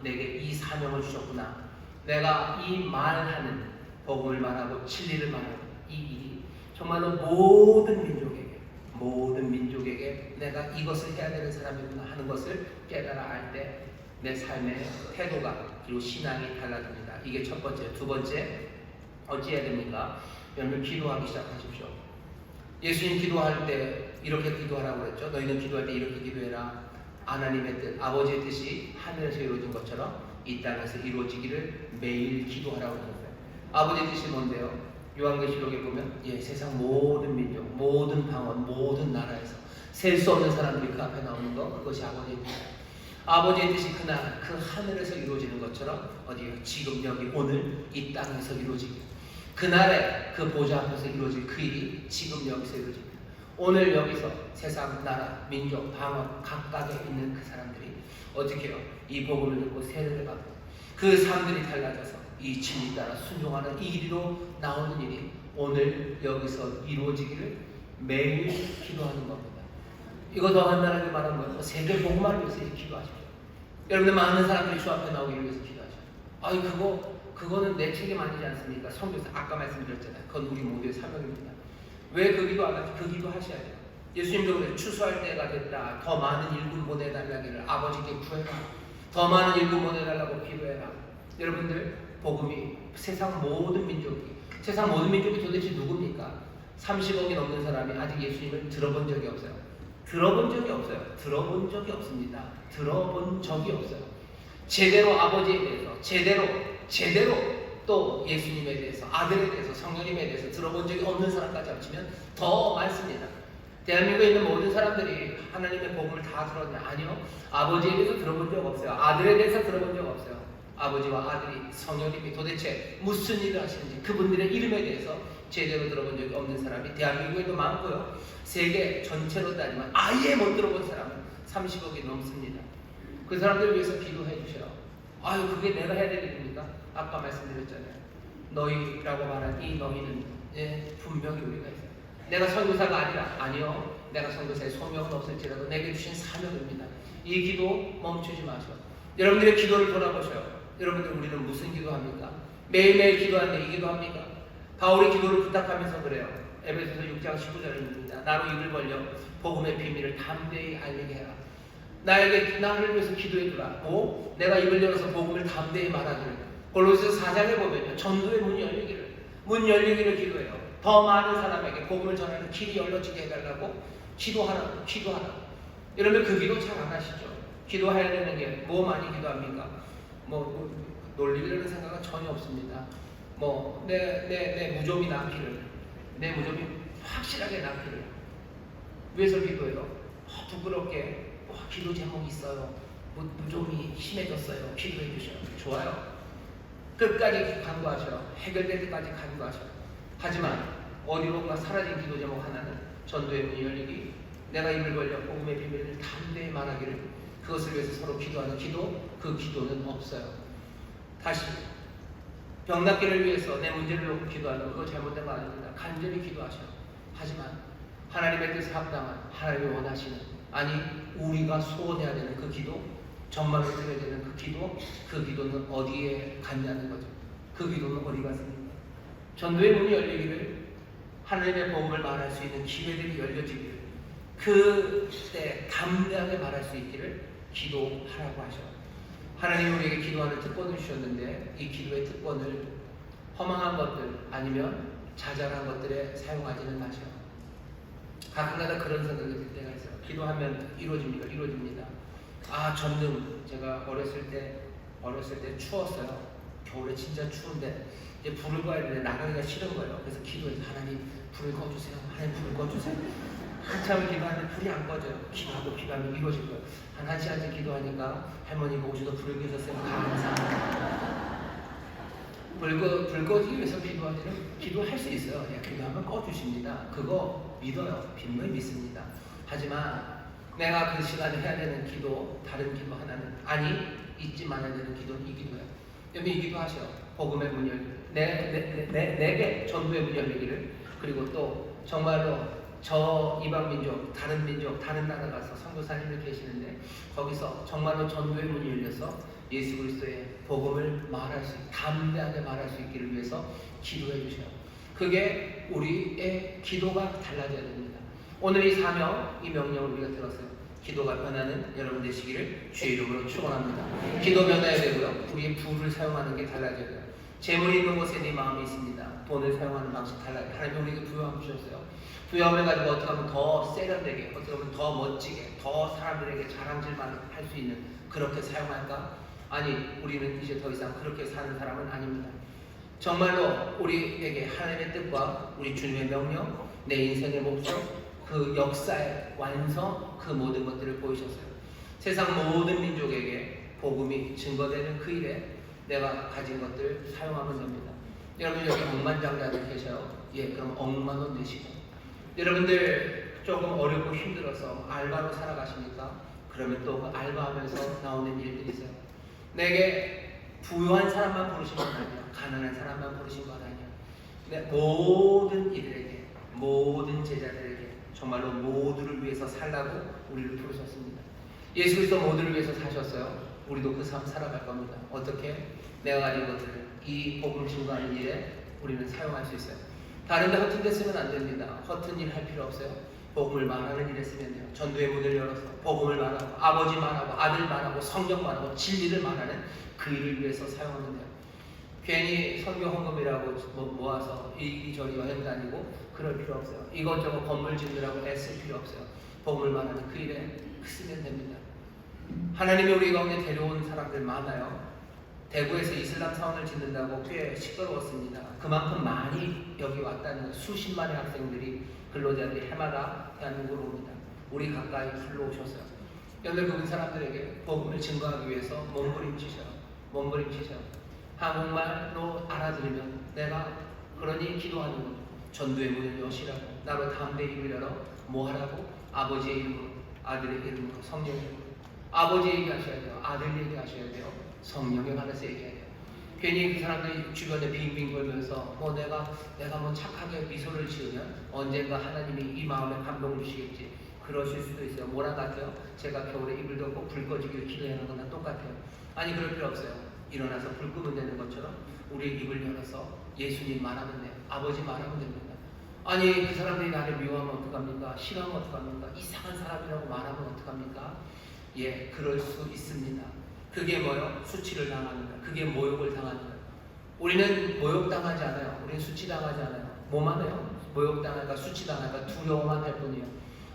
Speaker 1: 내게 이 사명을 주셨구나. 내가 이 말하는, 복음을 말하고 진리를 말하는 이 일이 정말로 모든 민족에게 내가 이것을 해야 되는 사람이구나 하는 것을 깨달아 알 때 내 삶의 태도가, 그리고 신앙이 달라집니다. 이게 첫 번째. 두 번째, 어찌해야 됩니까? 여러분 기도하기 시작하십시오. 예수님 기도할 때 이렇게 기도하라고 그랬죠. 너희는 기도할 때 이렇게 기도해라. 하나님의 뜻, 아버지의 뜻이 하늘에서 이루어진 것처럼 이 땅에서 이루어지기를 매일 기도하라고 했어요. 아버지의 뜻이 뭔데요? 요한계시록에 보면 세상 모든 민족, 모든 방언, 모든 나라에서 셀 수 없는 사람들이 그 앞에 나오는 거, 그것이 아버지의 뜻이에요. 아버지의 뜻이 그날 그 하늘에서 이루어지는 것처럼 어디요? 지금 여기 오늘 이 땅에서 이루어지기, 그날에 그 보좌 앞에서 이루어질 그 일이 지금 여기서 이루어집니다. 오늘 여기서 세상, 나라, 민족, 방언 각각에 있는 그 사람들이 어떻게 해요? 이 복음을 듣고 세례를 받고 그 사람들이 달라져서 이 진리 따라 순종하는 이 일로 나오는 일이 오늘 여기서 이루어지기를 매일 기도하는 겁니다. 이거 더 간단하게 말하는 거예요. 세계 복음을 위해서 기도하십시오. 여러분들 많은 사람들이 주 앞에 나오기를 위해서 기도하십시오. 그거는 내 책임 아니지 않습니까? 성경에서 아까 말씀드렸잖아요. 그건 우리 모두의 사명입니다. 왜 그 기도 안 하죠? 그 기도 하셔야 돼요. 예수님도 그래요. 추수할 때가 됐다. 더 많은 일꾼 보내달라기를 아버지께 구해라. 더 많은 일꾼 보내달라고 기도해라. 여러분들 복음이 세상 모든 민족이 도대체 누굽니까? 30억이 넘는 사람이 아직 예수님을 들어본 적이 없어요. 들어본 적이 없습니다. 들어본 적이 없어요. 제대로 아버지에 대해서, 제대로 또 예수님에 대해서, 아들에 대해서, 성령님에 대해서 들어본 적이 없는 사람까지 합치면 더 많습니다. 대한민국에 있는 모든 사람들이 하나님의 복음을 다 들었냐? 아니요. 아버지에 대해서 들어본 적 없어요. 아들에 대해서 들어본 적 없어요. 아버지와 아들이, 성령님이 도대체 무슨 일을 하시는지, 그분들의 이름에 대해서 제대로 들어본 적이 없는 사람이 대한민국에도 많고요. 세계 전체로 따지면 아예 못 들어본 사람은 30억이 넘습니다. 그 사람들을 위해서 기도해 주셔요. 그게 내가 해야 될 일입니까? 아까 말씀드렸잖아요. 너희라고 말한 이 너희는 분명히 우리가 있어요. 내가 선교사가 아니요. 내가 선교사의 소명은 없을지라도 내게 주신 사명입니다. 이 기도 멈추지 마셔. 여러분들의 기도를 돌아보셔요. 여러분들, 우리는 무슨 기도합니까? 매일매일 기도하는데 이 기도합니까? 바울이 기도를 부탁하면서 그래요. 에베소서 6장 19절입니다. 나로 입을 벌려 복음의 비밀을 담대히 알리게 해라. 나를 위해서 기도해 주라. 내가 입을 열어서 복음을 담대히 말하기를. 골로새서 4장에 보면요, 전도의 문이 열리기를. 문 열리기를 기도해요. 더 많은 사람에게 복음을 전하는 길이 열려지게 해달라고 기도하라고. 여러분 그 기도 잘 안 하시죠? 기도해야 되는 게 뭐 많이 기도합니까? 뭐 놀리려는 생각은 전혀 없습니다. 뭐 내 무좀이 낫기를, 내 무좀이 확실하게 낫기를 위해서 기도해요. 부끄럽게 기도 제목이 있어요. 무좀이 심해졌어요. 기도해 주셔요. 좋아요. 끝까지 간구하셔요. 해결될 때까지 간구하셔요. 하지만 어디론가 사라진 기도 제목 하나는 전도의 문이 열리기, 내가 입을 벌려 복음의 비밀을 담대히 말하기를, 그것을 위해서 서로 기도하는 기도, 그 기도는 없어요. 다시 병 낫기를 위해서 내 문제를 놓고 기도하는 거, 그거 잘못된 거 아닙니다. 간절히 기도하셔요. 하지만 하나님의 뜻에 합당한, 하나님이 원하시는, 아니 우리가 소원해야 되는 그 기도, 정말로 드려야 되는 그 기도, 그 기도는 어디에 갔냐는 거죠. 그 기도는 어디 갔습니까? 전도의 문이 열리기를, 하나님의 복음을 말할 수 있는 기회들이 열려지기를, 그때 담대하게 말할 수 있기를 기도하라고 하셔. 하나님이 우리에게 기도하는 특권을 주셨는데, 이 기도의 특권을 허망한 것들 아니면 자잘한 것들에 사용하지는 마셔. 가끔가다 그런 생각이 들 때가 있어요. 기도하면 이루어집니다. 전등, 제가 어렸을 때 추웠어요. 겨울에 진짜 추운데 이제 불을 꺼야 되는데 나가기가 싫은 거예요. 그래서 기도해서 하나님 불을 꺼주세요. 하나님 불을 꺼주세요. 한참을 기도하는데 불이 안 꺼져요. 기도하면 이루어질 거예요. 한 1시간째 기도하니까 할머니가 오셔서 불을 켜셨어요. 감사합니다. 불 꺼지기 위해서 기도할 수 있어요. 기도하면 꺼주십니다. 그거 믿어요. 분명히 믿습니다. 하지만 내가 그 시간에 해야 되는 기도, 다른 기도 하나는, 아니 잊지 말아야 되는 기도는 이 기도예요. 여러분 이 기도하셔. 복음의 문 열기를, 내게 전도의 문 열리기를, 그리고 또 정말로 저 이방 민족, 다른 나라 가서 선교사님들 계시는데 거기서 정말로 전도의 문이 열려서 예수 그리스도의 복음을 담대하게 말할 수 있기를 위해서 기도해 주셔요. 그게 우리의 기도가 달라져야 됩니다. 오늘 이 사명, 이 명령을 우리가 들었어요. 기도가 변하는 여러분 되시기를 주의 이름으로 축원합니다. 기도 변해야 되고요. 우리의 부를 사용하는 게 달라져야 돼요. 재물이 있는 곳에 네 마음이 있습니다. 돈을 사용하는 방식 달라요. 하나님 우리에게 부여함 주셨어요. 부여함을 가지고 어떻게 하면 더 세련되게, 어떻게 하면 더 멋지게, 더 사람들에게 자랑질만 할 수 있는, 그렇게 사용할까? 아니, 우리는 이제 더 이상 그렇게 사는 사람은 아닙니다. 정말로 우리에게 하나님의 뜻과 우리 주님의 명령, 내 인생의 목적, 그 역사의 완성, 그 모든 것들을 보이셨어요. 세상 모든 민족에게 복음이 증거되는 그 일에 내가 가진 것들 사용하면 됩니다. 여러분 여기 억만장자들 계셔요. 그럼 억만 원 내시고, 여러분들 조금 어렵고 힘들어서 알바로 살아가십니까? 그러면 또 그 알바하면서 나오는 일들이 있어요. 내게 부유한 사람만 부르신 건 아니야. 가난한 사람만 부르신 건 아니야. 모든 이들에게, 모든 제자들에게 정말로 모두를 위해서 살라고 우리를 부르셨습니다. 예수 그리스도 모두를 위해서 사셨어요. 우리도 그 삶 살아갈 겁니다. 어떻게? 내가 가진 것들을 이 복음 증거하는 일에 우리는 사용할 수 있어요. 다른 데 허튼 데 쓰면 안 됩니다. 허튼 일 할 필요 없어요. 복음을 말하는 일에 쓰면 돼요. 전도의 문을 열어서 복음을 말하고, 아버지 말하고, 아들 말하고, 성경 말하고, 진리를 말하는 그 일을 위해서 사용하면 돼요. 괜히 선교 헌금이라고 모아서 이리저리 여행 다니고 그럴 필요 없어요. 이것저것 건물 짓느라고 애쓸 필요 없어요. 복음을 말하는 그 일에 쓰면 됩니다. 하나님이 우리 가운데 데려온 사람들 많아요. 대구에서 이슬람 사원을 짓는다고 꽤 시끄러웠습니다. 그만큼 많이 여기 왔다는 거, 수십만의 학생들이, 근로자들이 해마다 대한민국으로 옵니다. 우리 가까이 불러오셨어요. 여러분 그 사람들에게 복음을 증거하기 위해서 몸부림치셔요. 한국말로 알아들으면 내가 그러니 기도하는 것, 전도의 문을 여시라고, 나로 담대히 입을 열어 뭐 하라고? 아버지의 이름으로, 아들의 이름으로, 성령의 이름으로. 아버지 얘기하셔야 돼요. 아들 얘기하셔야 돼요. 성령에 관해서 얘기해야 돼요. 괜히 그 사람들이 주변에 빙빙 돌면서 내가 뭐 착하게 미소를 지으면 언젠가 하나님이 이 마음에 감동을 주시겠지. 그러실 수도 있어요. 뭐랑 같아요? 제가 겨울에 이불 덮고 불 꺼지기를 기도하는 거나 똑같아요. 아니 그럴 필요 없어요. 일어나서 불 끄면 되는 것처럼 우리 입을 열어서 예수님 말하면 돼요. 아버지 말하면 됩니다. 아니 그 사람들이 나를 미워하면 어떡합니까? 싫어하면 어떡합니까? 이상한 사람이라고 말하면 어떡합니까? 그럴 수 있습니다. 그게 뭐요? 수치를 당하는 거예요. 그게 모욕을 당하는 거예요. 우리는 모욕당하지 않아요. 우리는 수치당하지 않아요. 뭐만 해요? 모욕당할까 수치당할까 두려워만 할 뿐이에요.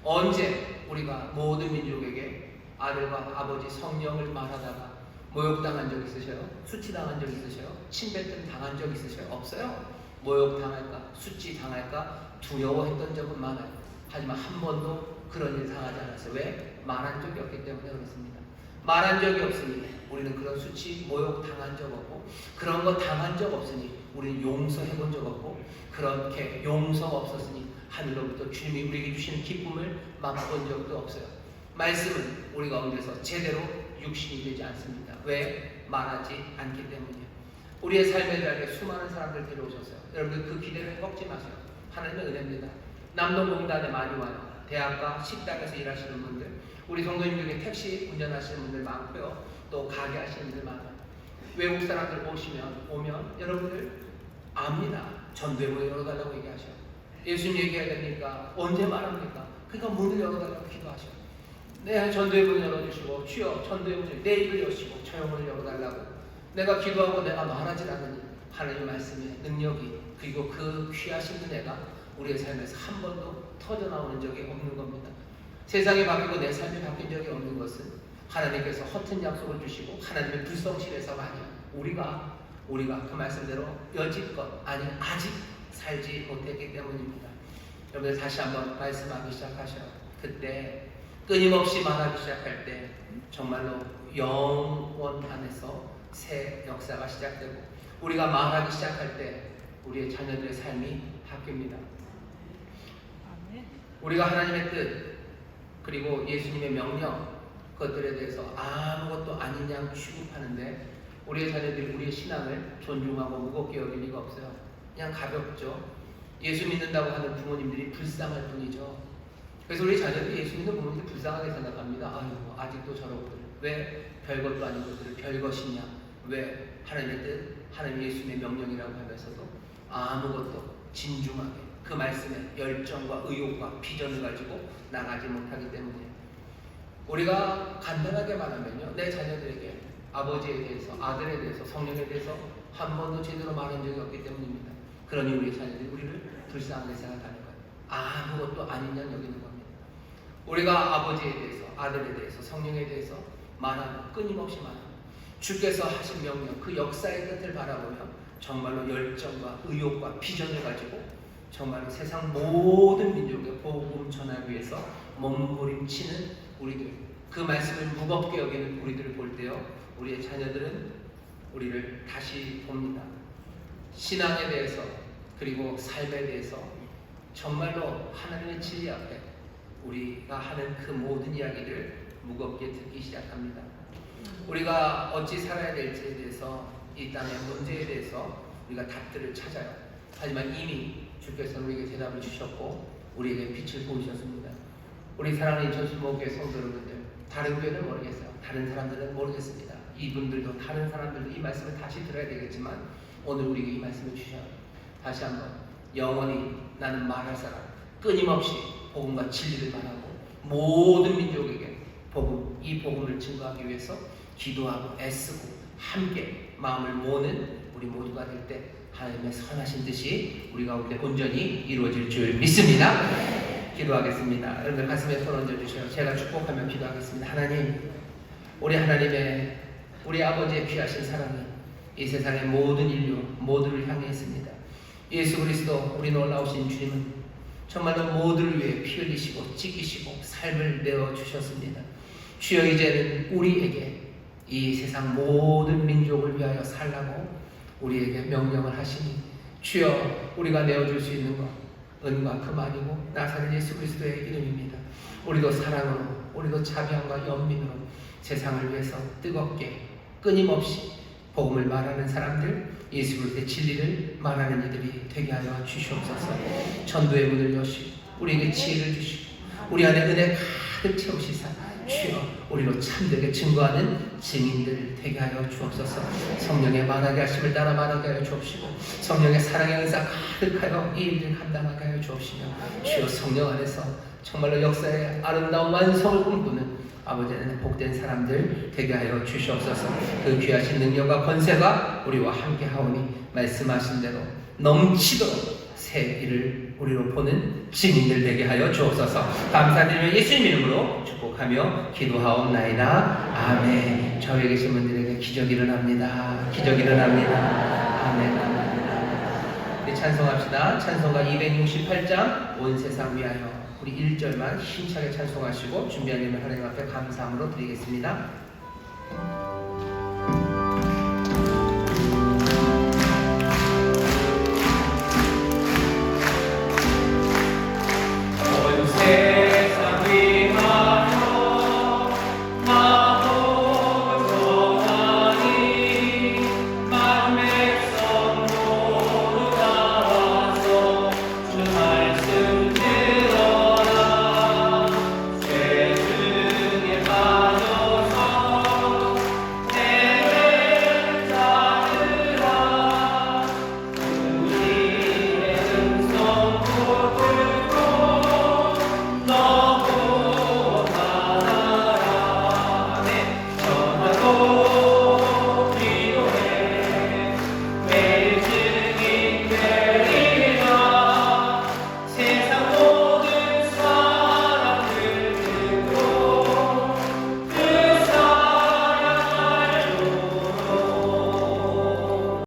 Speaker 1: 언제 우리가 모든 민족에게 아들과 아버지 성령을 말하다가 모욕당한 적 있으세요? 수치당한 적 있으세요? 침뱉음 당한 적 있으세요? 없어요. 모욕당할까 수치당할까 두려워했던 적은 많아요. 하지만 한 번도 그런 일 당하지 않았어요. 왜? 말한 적이 없기 때문에 그렇습니다. 말한 적이 없으니 우리는 그런 수치, 모욕 당한 적 없고 그런 거 당한 적 없으니 우리는 용서해 본 적 없고 그렇게 용서가 없었으니 하늘로부터 주님이 우리에게 주시는 기쁨을 맛본 적도 없어요. 말씀은 우리 가운데서 제대로 육신이 되지 않습니다. 왜? 말하지 않기 때문이에요. 우리의 삶의 자리에 수많은 사람들 데려오셨어요. 여러분들 그 기대를 꺾지 마세요. 하나님의 은혜입니다. 남동공단에 많이 와요. 대학가 식당에서 일하시는 분들, 우리 성도님 중에 택시 운전하시는 분들 많고요. 또 가게 하시는 분들 많아요. 외국 사람들 오면 여러분들 압니다. 전대문을 열어달라고 얘기하셔요. 예수님 얘기해야 되니까 언제 말합니까? 그러니까 문을 열어달라고 기도하셔요. 네, 전도의 문을 열어주시고 주여 전도의 문을 내 입을 여시고 저 영혼을 열어달라고 내가 기도하고 내가 말하지 않으니 하나님 말씀의 능력이 그리고 그 귀하신 은혜가 우리의 삶에서 한 번도 터져나오는 적이 없는 겁니다. 세상이 바뀌고 내 삶이 바뀐 적이 없는 것은 하나님께서 허튼 약속을 주시고 하나님의 불성실에서가 아니야. 우리가 그 말씀대로 여지껏 아니 아직 살지 못했기 때문입니다. 여러분들 다시 한번 말씀하기 시작하셔요. 그때 끊임없이 말하기 시작할 때 정말로 영원 안에서 새 역사가 시작되고 우리가 말하기 시작할 때 우리의 자녀들의 삶이 바뀝니다. 우리가 하나님의 뜻 그리고 예수님의 명령 그것들에 대해서 아무것도 아닌 양 취급하는데 우리의 자녀들이 우리의 신앙을 존중하고 무겁게 여길 리가 없어요. 그냥 가볍죠. 예수 믿는다고 하는 부모님들이 불쌍할 뿐이죠. 그래서 우리 자녀들이 예수 믿는 부모님들 불쌍하게 생각합니다. 아유 아직도 저러고들 왜 별것도 아닌 것들을 별것이냐. 왜 하나님의 뜻 하나님 예수님의 명령이라고 하면서도 아무것도 진중하게 그 말씀에 열정과 의욕과 비전을 가지고 나가지 못하기 때문이에요. 우리가 간단하게 말하면요, 내 자녀들에게 아버지에 대해서, 아들에 대해서, 성령에 대해서 한 번도 제대로 말한 적이 없기 때문입니다. 그러니 우리 자녀들이 우리를 불쌍하게 생각하는 거예요. 아무것도 아닌 양 여기는 겁니다. 우리가 아버지에 대해서, 아들에 대해서, 성령에 대해서 말하고 끊임없이 말하고 주께서 하신 명령, 그 역사의 끝을 바라보며 정말로 열정과 의욕과 비전을 가지고 정말로 세상 모든 민족의 복음 전하기 위해서 몸부림치는 우리들, 그 말씀을 무겁게 여기는 우리들을 볼 때요, 우리의 자녀들은 우리를 다시 봅니다. 신앙에 대해서 그리고 삶에 대해서 정말로 하나님의 진리 앞에 우리가 하는 그 모든 이야기를 무겁게 듣기 시작합니다. 우리가 어찌 살아야 될지에 대해서 이 땅의 문제에 대해서 우리가 답들을 찾아요. 하지만 이미 주께서 우리에게 대답을 주셨고 우리에게 빛을 보이셨습니다. 우리 사랑하는 인천수목교회 성도 여러분들, 다른 교회는 모르겠어요. 다른 사람들은 모르겠습니다. 이분들도 다른 사람들도 이 말씀을 다시 들어야 되겠지만 오늘 우리에게 이 말씀을 주셔요. 다시 한번 영원히 나는 말할 사람, 끊임없이 복음과 진리를 말하고 모든 민족에게 복음, 이 복음을 증거하기 위해서 기도하고 애쓰고 함께 마음을 모으는 우리 모두가 될 때 하나님의 선하신 뜻이 우리 가운데 온전히 이루어질 줄 믿습니다. 기도하겠습니다. 여러분들 가슴에 손 얹어주셔요. 제가 축복하며 기도하겠습니다. 하나님, 우리 하나님의 우리 아버지의 귀하신 사랑이 이 세상의 모든 인류 모두를 향해 있습니다. 예수 그리스도 우리 놀라우신 주님은 정말로 모두를 위해 피 흘리시고 찢기시고 삶을 내어주셨습니다. 주여 이제는 우리에게 이 세상 모든 민족을 위하여 살라고 우리에게 명령을 하시니 주여 우리가 내어줄 수 있는 것 은과 금아니고 나사렛 예수 그리스도의 이름입니다. 우리도 사랑으로 우리도 자비함과 연민으로 세상을 위해서 뜨겁게 끊임없이 복음을 말하는 사람들, 예수 그리스도의 진리를 말하는 이들이 되게 하여 주시옵소서. 전도의 문을 여시고 우리에게 지혜를 주시고 우리 안에 은혜 가득 채우시사 주여 우리로 참되게 증거하는 증인들 되게 하여 주옵소서. 성령의 만하게 하심을 따라 만하게 하여 주옵시고 성령의 사랑의 은사 가득하여 이 일을 감당하게 하여 주옵시며 주여 성령 안에서 정말로 역사의 아름다운 완성을 꿈꾸는 아버지는 복된 사람들 되게 하여 주시옵소서. 그 귀하신 능력과 권세가 우리와 함께 하오니 말씀하신 대로 넘치도록 새 일을 우리로 보는 증인들 되게 하여 주옵소서. 감사드리며 예수님 이름으로 축복하며 기도하옵나이다. 아멘. 저에 계신 분들에게 기적이 일어납니다. 기적이 일어납니다. 아멘. 아멘. 우리 찬송합시다. 찬송가 268장 온 세상 위하여. 우리 1절만 힘차게 찬송하시고 준비한 일을 하나님 앞에 감사함으로 드리겠습니다.